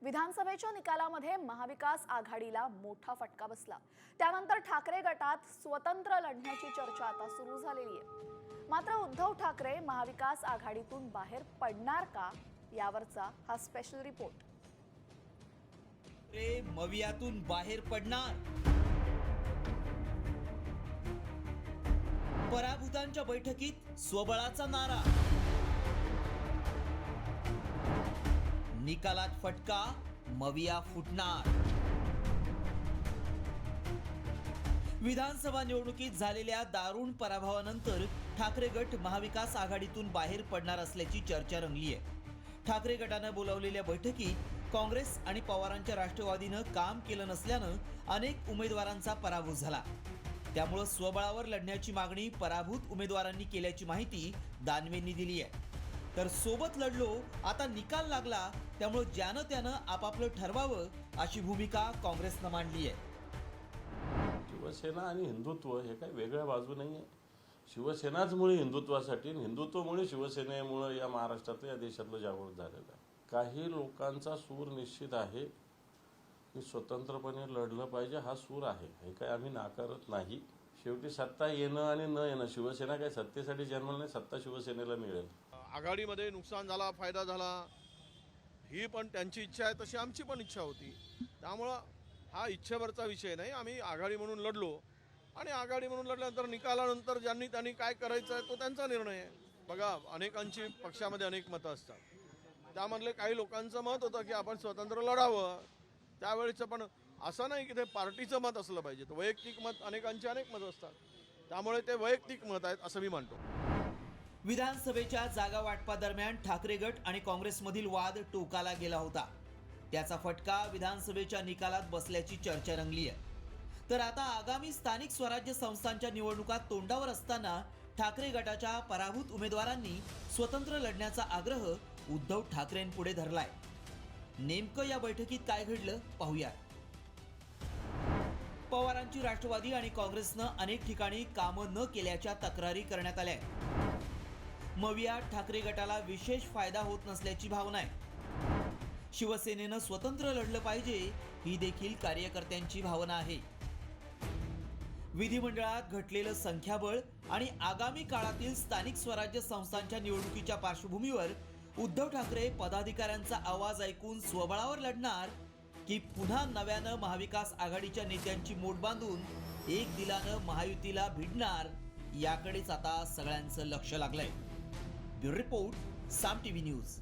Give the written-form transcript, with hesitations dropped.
विधानसभेच्या निकालामध्ये महाविकास आघाडीला मोठा फटका बसला। त्यानंतर ठाकरे गटात स्वतंत्र लढण्याची चर्चा आता सुरू झालेली आहे। मात्र उद्धव ठाकरे महाविकास आघाडीतून बाहेर पडणार का, यावरचा हा स्पेशल रिपोर्ट। मवियातून बाहेर पडणार, पराभूतांच्या बैठकीत स्वबळाचा नारा, निकालात फटका, मविया फुटणार। विधानसभा निवडणुकीत झालेल्या दारुण पराभवानंतर ठाकरे गट महाविकास आघाडीतून बाहेर पडणार असल्याची चर्चा रंगली आहे। ठाकरे गटाने बोलावलेल्या बैठकीत काँग्रेस आणि पवारांच्या राष्ट्रवादीनं काम केलं नसल्यानं अनेक उमेदवारांचा पराभव झाला। त्यामुळे स्वबळावर लढण्याची मागणी पराभूत उमेदवारांनी केल्याची माहिती दानवेंनी दिली आहे। तर सोबत लढलो, आता निकाल लागला, त्यामुळे ज्यानं त्यानं आपापलं ठरवावं अशी भूमिका काँग्रेसनं मांडली आहे। शिवसेना आणि हिंदुत्व हे काही वेगळ्या बाजू नाही आहे। शिवसेनाच मुळे हिंदुत्वासाठी, हिंदुत्वमुळे शिवसेनेमुळे या महाराष्ट्रातलं, या देशातलं जागृत झालेलं आहे। काही लोकांचा सूर निश्चित आहे की स्वतंत्रपणे लढलं पाहिजे, हा सूर आहे, हे काय आम्ही नाकारत नाही। शेवटी सत्ता येणं आणि न येणं, शिवसेना काही सत्तेसाठी जन्मलं नाही, सत्ता शिवसेनेला मिळेल। आघाडीमध्ये नुकसान झाला, फायदा झाला, ही पण त्यांची इच्छा आहे, तशी आमची पण इच्छा होती। त्यामुळं हा इच्छेवरचा विषय नाही। आम्ही आघाडी म्हणून लढलो आणि आघाडी म्हणून लढल्यानंतर निकालानंतर ज्यांनी त्यांनी काय करायचं आहे तो त्यांचा निर्णय आहे। बघा, अनेकांची पक्षामध्ये अनेक मतं असतात, त्यामधले काही लोकांचं मत होतं की आपण स्वतंत्र लढावं। त्यावेळेचं पण असं नाही की ते पार्टीचं मत असलं पाहिजे, तर वैयक्तिक मत, अनेकांचे अनेक मतं असतात, त्यामुळे ते वैयक्तिक मत आहेत असं मी मानतो। विधानसभेच्या जागा वाटपादरम्यान ठाकरे गट आणि काँग्रेसमधील वाद टोकाला गेला होता। त्याचा फटका विधानसभेच्या निकालात बसल्याची चर्चा रंगली आहे। तर आता आगामी स्थानिक स्वराज्य संस्थांच्या निवडणुका तोंडावर असताना ठाकरे गटाच्या पराभूत उमेदवारांनी स्वतंत्र लढण्याचा आग्रह उद्धव ठाकरेंपुढे धरलाय। नेमकं या बैठकीत काय घडलं पाहूया। पवारांची राष्ट्रवादी आणि काँग्रेसनं अनेक ठिकाणी कामं न केल्याच्या तक्रारी करण्यात आल्या। मविया ठाकरे गटाला विशेष फायदा होत नसल्याची भावना आहे। शिवसेनेनं स्वतंत्र लढलं पाहिजे, ही देखील कार्यकर्त्यांची भावना आहे। विधिमंडळात घटलेलं संख्याबळ आणि आगामी काळातील स्थानिक स्वराज्य संस्थांच्या निवडणुकीच्या पार्श्वभूमीवर उद्धव ठाकरे पदाधिकाऱ्यांचा आवाज ऐकून स्वबळावर लढणार की पुन्हा नव्यानं महाविकास आघाडीच्या नेत्यांची मोठ बांधून एक दिलानं महायुतीला भिडणार, याकडेच आता सगळ्यांचं लक्ष लागलंय। ब्युरो रिपोर्ट, साम टीव्ही न्यूज।